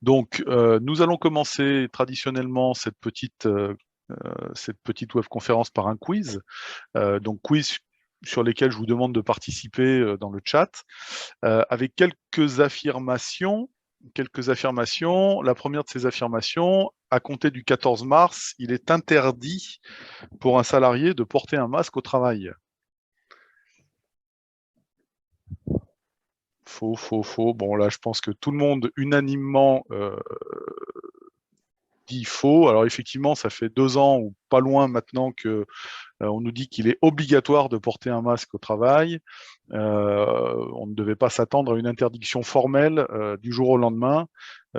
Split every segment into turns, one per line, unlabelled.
Donc, nous allons commencer traditionnellement cette petite webconférence par un quiz. Donc, quiz sur lesquels je vous demande de participer dans le chat, avec quelques affirmations. La première de ces affirmations, à compter du 14 mars, il est interdit pour un salarié de porter un masque au travail. Faux, faux, faux. Bon, là, je pense que tout le monde unanimement dit faux. Alors effectivement, ça fait 2 ans ou pas loin maintenant que on nous dit qu'il est obligatoire de porter un masque au travail. On ne devait pas s'attendre à une interdiction formelle du jour au lendemain,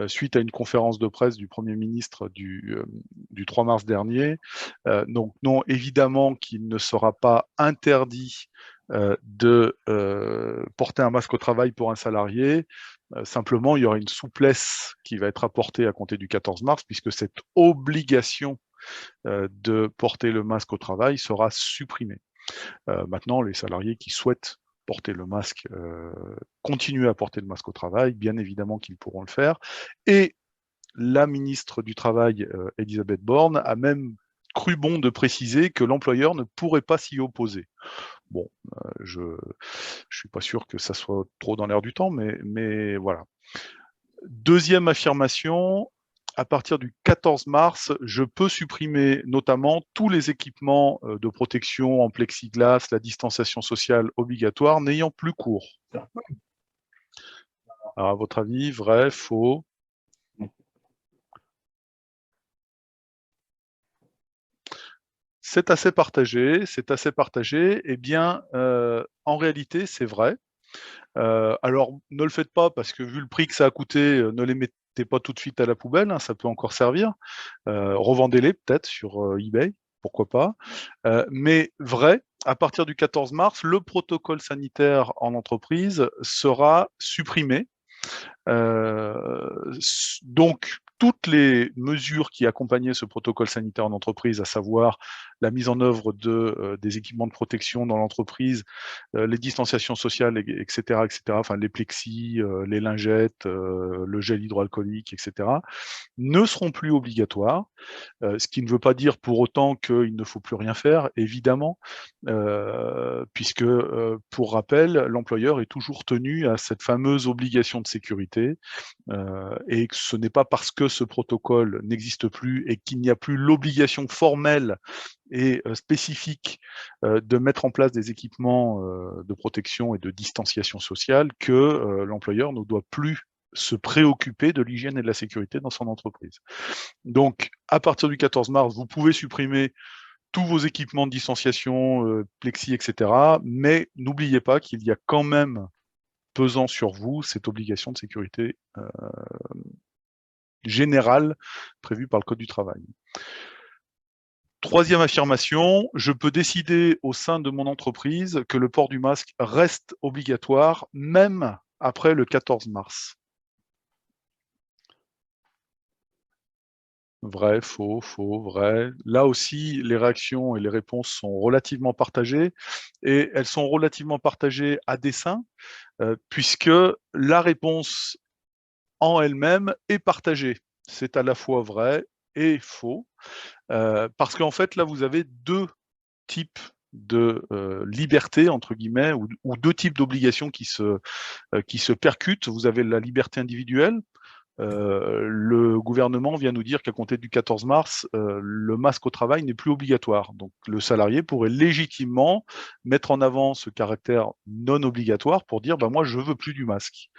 suite à une conférence de presse du Premier ministre du 3 mars dernier. Donc non, évidemment qu'il ne sera pas interdit de porter un masque au travail pour un salarié. Simplement, il y aura une souplesse qui va être apportée à compter du 14 mars, puisque cette obligation de porter le masque au travail sera supprimée. Maintenant, les salariés qui souhaitent porter le masque, continuer à porter le masque au travail, bien évidemment qu'ils pourront le faire. Et la ministre du Travail, Elisabeth Borne, a même cru bon de préciser que l'employeur ne pourrait pas s'y opposer. Bon, je suis pas sûr que ça soit trop dans l'air du temps, mais voilà. Deuxième affirmation, à partir du 14 mars, je peux supprimer notamment tous les équipements de protection en plexiglas, la distanciation sociale obligatoire n'ayant plus cours. Alors, à votre avis, vrai, faux? C'est assez partagé, c'est assez partagé. Eh bien, en réalité, c'est vrai. Alors, ne le faites pas parce que vu le prix que ça a coûté, ne les mettez pas tout de suite à la poubelle, hein, ça peut encore servir. Revendez-les peut-être sur eBay, pourquoi pas. Mais vrai, à partir du 14 mars, le protocole sanitaire en entreprise sera supprimé. Donc, toutes les mesures qui accompagnaient ce protocole sanitaire en entreprise, à savoir la mise en œuvre des équipements de protection dans l'entreprise, les distanciations sociales, etc., enfin les plexis, les lingettes, le gel hydroalcoolique, etc., ne seront plus obligatoires. Ce qui ne veut pas dire pour autant qu'il ne faut plus rien faire, évidemment, puisque, pour rappel, l'employeur est toujours tenu à cette fameuse obligation de sécurité, et que ce n'est pas parce que ce protocole n'existe plus et qu'il n'y a plus l'obligation formelle et spécifique de mettre en place des équipements de protection et de distanciation sociale que l'employeur ne doit plus se préoccuper de l'hygiène et de la sécurité dans son entreprise. Donc, à partir du 14 mars, vous pouvez supprimer tous vos équipements de distanciation, plexi, etc. Mais n'oubliez pas qu'il y a quand même pesant sur vous cette obligation de sécurité générale prévue par le Code du travail. Troisième affirmation, je peux décider au sein de mon entreprise que le port du masque reste obligatoire, même après le 14 mars. Vrai, faux, faux, vrai. Là aussi, les réactions et les réponses sont relativement partagées, et elles sont relativement partagées à dessein, puisque la réponse en elle-même est partagée. C'est à la fois vrai et faux, parce qu'en fait, là, vous avez deux types de liberté, entre guillemets, ou deux types d'obligations qui se percutent. Vous avez la liberté individuelle. Le gouvernement vient nous dire qu'à compter du 14 mars, le masque au travail n'est plus obligatoire. Donc le salarié pourrait légitimement mettre en avant ce caractère non obligatoire pour dire bah, moi je veux plus du masque.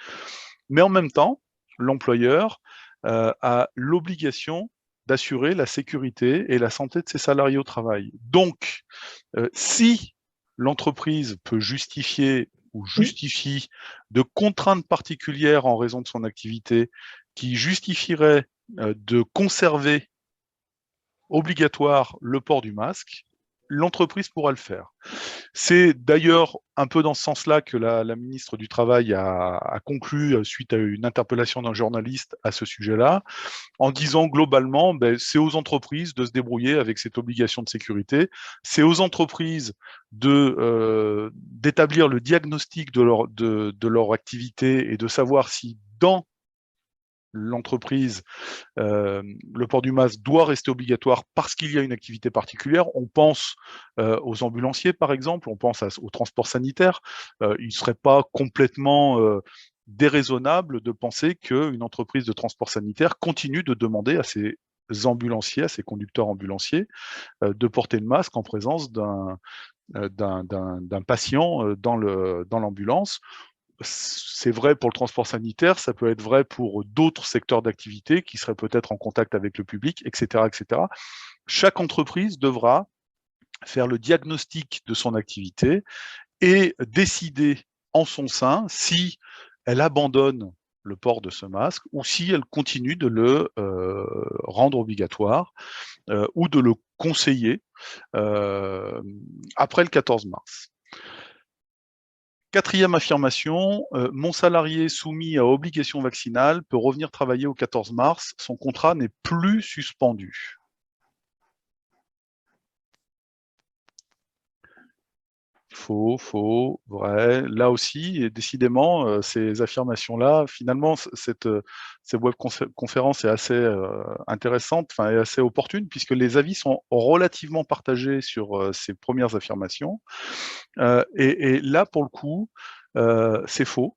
Mais en même temps, l'employeur a l'obligation d'assurer la sécurité et la santé de ses salariés au travail. Donc, si l'entreprise peut justifier ou justifie de contraintes particulières en raison de son activité qui justifieraient de conserver obligatoire le port du masque, l'entreprise pourra le faire. C'est d'ailleurs un peu dans ce sens-là que la ministre du Travail a conclu, suite à une interpellation d'un journaliste à ce sujet-là, en disant globalement, ben, c'est aux entreprises de se débrouiller avec cette obligation de sécurité, c'est aux entreprises d'établir le diagnostic de leur activité et de savoir si dans l'entreprise, le port du masque doit rester obligatoire parce qu'il y a une activité particulière. On pense aux ambulanciers, par exemple, on pense au transport sanitaire. Il ne serait pas complètement déraisonnable de penser qu'une entreprise de transport sanitaire continue de demander à ses ambulanciers, à ses conducteurs ambulanciers, de porter le masque en présence d'un patient dans l'ambulance. C'est vrai pour le transport sanitaire, ça peut être vrai pour d'autres secteurs d'activité qui seraient peut-être en contact avec le public, etc., etc. Chaque entreprise devra faire le diagnostic de son activité et décider en son sein si elle abandonne le port de ce masque ou si elle continue de le rendre obligatoire ou de le conseiller après le 14 mars. Quatrième affirmation, mon salarié soumis à obligation vaccinale peut revenir travailler au 14 mars, son contrat n'est plus suspendu. Faux, vrai. Là aussi, et décidément, ces affirmations-là, finalement, cette webconférence est assez intéressante, enfin, est assez opportune, puisque les avis sont relativement partagés sur ces premières affirmations. Et là, pour le coup, c'est faux,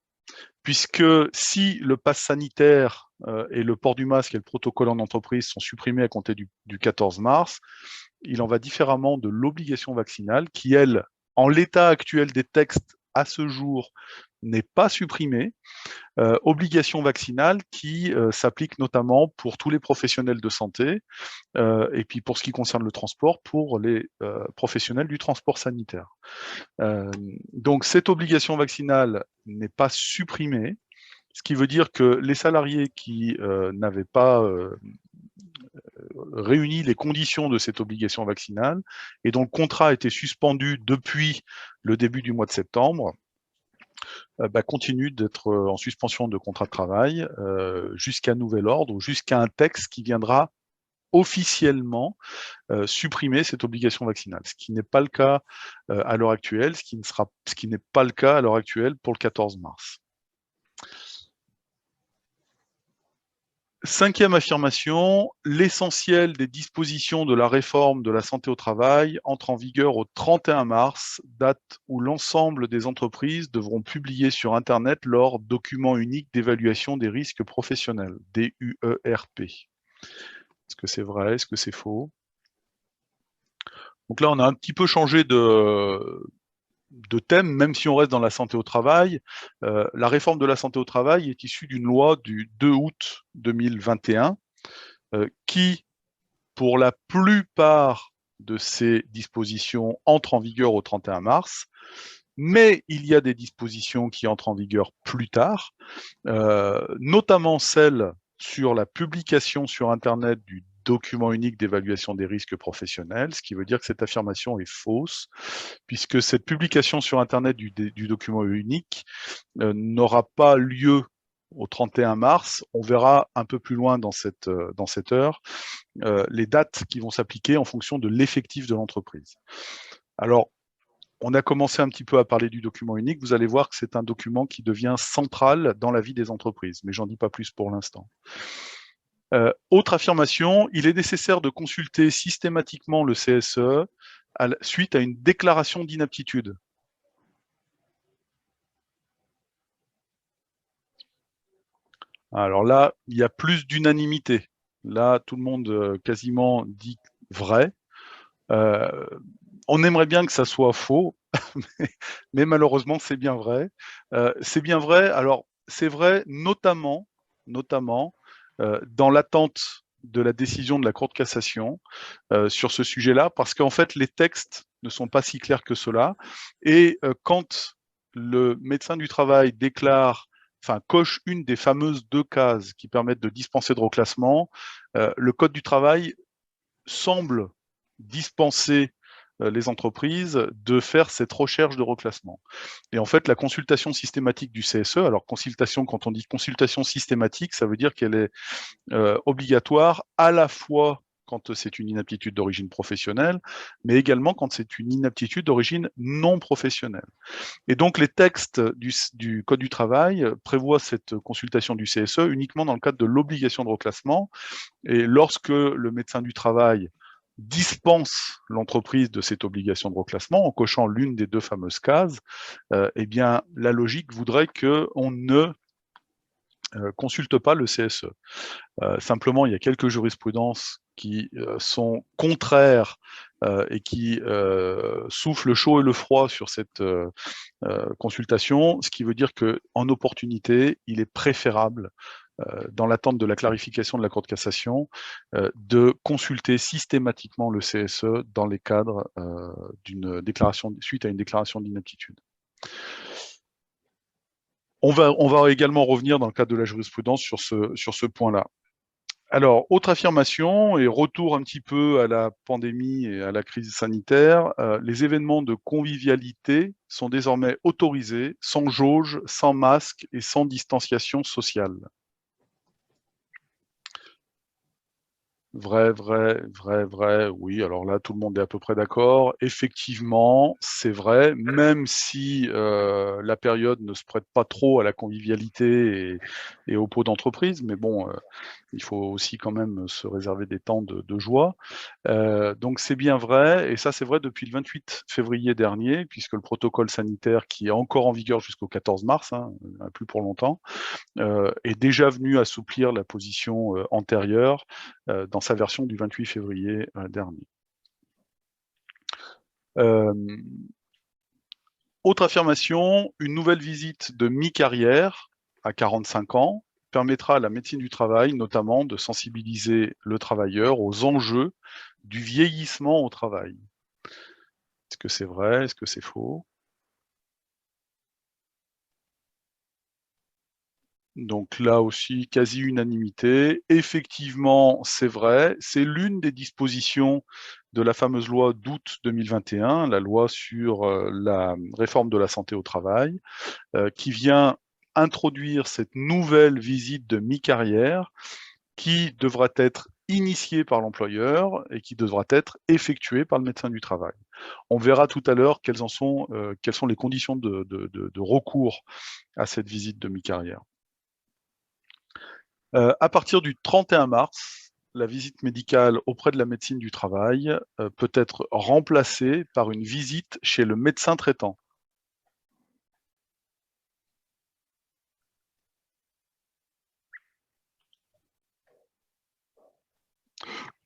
puisque si le pass sanitaire et le port du masque et le protocole en entreprise sont supprimés à compter du 14 mars, il en va différemment de l'obligation vaccinale qui, elle, en l'état actuel des textes à ce jour, n'est pas supprimée. Obligation vaccinale qui s'applique notamment pour tous les professionnels de santé et puis pour ce qui concerne le transport, pour les professionnels du transport sanitaire. Donc cette obligation vaccinale n'est pas supprimée, ce qui veut dire que les salariés qui n'avaient pas réuni les conditions de cette obligation vaccinale et dont le contrat a été suspendu depuis le début du mois de septembre, continue d'être en suspension de contrat de travail jusqu'à nouvel ordre ou jusqu'à un texte qui viendra officiellement supprimer cette obligation vaccinale, ce qui n'est pas le cas à l'heure actuelle, ce qui n'est pas le cas à l'heure actuelle pour le 14 mars. Cinquième affirmation, l'essentiel des dispositions de la réforme de la santé au travail entre en vigueur au 31 mars, date où l'ensemble des entreprises devront publier sur Internet leur document unique d'évaluation des risques professionnels, DUERP. Est-ce que c'est vrai? Est-ce que c'est faux? Donc là, on a un petit peu changé de thème, même si on reste dans la santé au travail. La réforme de la santé au travail est issue d'une loi du 2 août 2021 qui, pour la plupart de ces dispositions, entre en vigueur au 31 mars, mais il y a des dispositions qui entrent en vigueur plus tard, notamment celles sur la publication sur Internet du document unique d'évaluation des risques professionnels, ce qui veut dire que cette affirmation est fausse, puisque cette publication sur Internet du document unique n'aura pas lieu au 31 mars. On verra un peu plus loin dans cette heure les dates qui vont s'appliquer en fonction de l'effectif de l'entreprise. Alors, on a commencé un petit peu à parler du document unique. Vous allez voir que c'est un document qui devient central dans la vie des entreprises, mais j'en dis pas plus pour l'instant. Autre affirmation, il est nécessaire de consulter systématiquement le CSE suite à une déclaration d'inaptitude. Alors là, il y a plus d'unanimité. Là, tout le monde quasiment dit vrai. On aimerait bien que ça soit faux, mais malheureusement, c'est bien vrai. C'est bien vrai. Alors, c'est vrai notamment dans l'attente de la décision de la Cour de cassation sur ce sujet-là, parce qu'en fait, les textes ne sont pas si clairs que cela. Et quand le médecin du travail coche une des fameuses 2 cases qui permettent de dispenser de reclassement, le Code du travail semble dispenser les entreprises de faire cette recherche de reclassement. Et en fait, la consultation systématique du CSE, alors consultation, quand on dit consultation systématique, ça veut dire qu'elle est obligatoire à la fois quand c'est une inaptitude d'origine professionnelle, mais également quand c'est une inaptitude d'origine non professionnelle. Et donc les textes du Code du travail prévoient cette consultation du CSE uniquement dans le cadre de l'obligation de reclassement, et lorsque le médecin du travail dispense l'entreprise de cette obligation de reclassement en cochant l'une des deux fameuses cases, eh bien la logique voudrait qu'on ne consulte pas le CSE. Simplement, il y a quelques jurisprudences qui sont contraires et qui soufflent le chaud et le froid sur cette consultation, ce qui veut dire qu'en opportunité, il est préférable, dans l'attente de la clarification de la Cour de cassation, de consulter systématiquement le CSE dans les cadres d'une déclaration, suite à une déclaration d'inaptitude. On va également revenir dans le cadre de la jurisprudence sur ce point-là. Alors, autre affirmation, et retour un petit peu à la pandémie et à la crise sanitaire, les événements de convivialité sont désormais autorisés, sans jauge, sans masque et sans distanciation sociale. Vrai, vrai, vrai, vrai, oui, alors là, tout le monde est à peu près d'accord. Effectivement, c'est vrai, même si la période ne se prête pas trop à la convivialité et aux pots d'entreprise, mais bon, il faut aussi quand même se réserver des temps de joie. Donc c'est bien vrai, et ça c'est vrai depuis le 28 février dernier, puisque le protocole sanitaire qui est encore en vigueur jusqu'au 14 mars, hein, plus pour longtemps, est déjà venu assouplir la position antérieure dans sa version du 28 février dernier. Autre affirmation, une nouvelle visite de mi-carrière à 45 ans permettra à la médecine du travail notamment de sensibiliser le travailleur aux enjeux du vieillissement au travail. Est-ce que c'est vrai? Est-ce que c'est faux? Donc là aussi, quasi-unanimité. Effectivement, c'est vrai. C'est l'une des dispositions de la fameuse loi d'août 2021, la loi sur la réforme de la santé au travail, qui vient introduire cette nouvelle visite de mi-carrière qui devra être initiée par l'employeur et qui devra être effectuée par le médecin du travail. On verra tout à l'heure quelles sont les conditions de recours à cette visite de mi-carrière. À partir du 31 mars, la visite médicale auprès de la médecine du travail peut être remplacée par une visite chez le médecin traitant.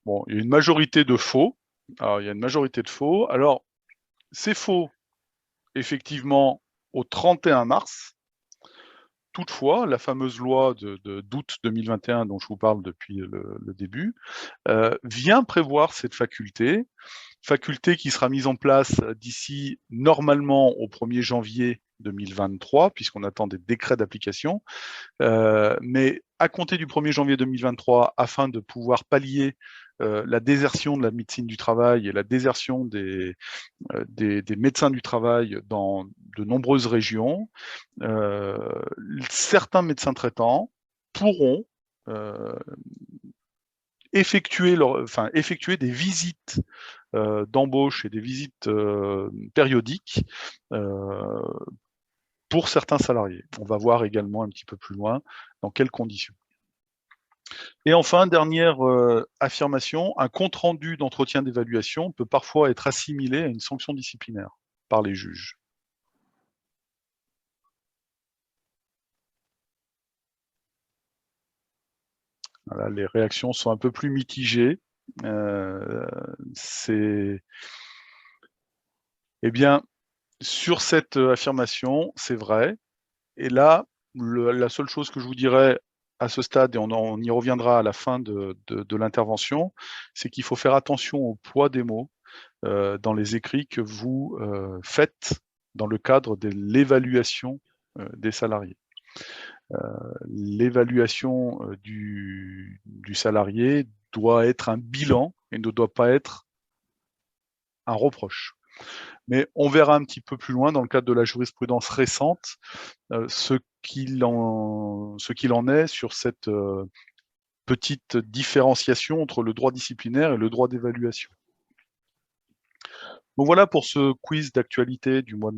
Bon, il y a une majorité de faux. Alors, il y a une majorité de faux. Alors, c'est faux, effectivement, au 31 mars. Toutefois, la fameuse loi d'août 2021 dont je vous parle depuis le début vient prévoir cette faculté qui sera mise en place d'ici normalement au 1er janvier 2023, puisqu'on attend des décrets d'application. Mais à compter du 1er janvier 2023, afin de pouvoir pallier la désertion de la médecine du travail et la désertion des médecins du travail dans de nombreuses régions, certains médecins traitants pourront effectuer des visites d'embauche et des visites périodiques pour certains salariés. On va voir également un petit peu plus loin dans quelles conditions. Et enfin, dernière affirmation, un compte-rendu d'entretien d'évaluation peut parfois être assimilé à une sanction disciplinaire par les juges. Voilà, les réactions sont un peu plus mitigées. Eh bien, sur cette affirmation, c'est vrai. Et là, la seule chose que je vous dirais à ce stade, et on y reviendra à la fin de l'intervention, c'est qu'il faut faire attention au poids des mots dans les écrits que vous faites dans le cadre de l'évaluation des salariés. L'évaluation du salarié doit être un bilan et ne doit pas être un reproche. Mais on verra un petit peu plus loin dans le cadre de la jurisprudence récente ce qu'il en est sur cette petite différenciation entre le droit disciplinaire et le droit d'évaluation. Donc voilà pour ce quiz d'actualité du mois de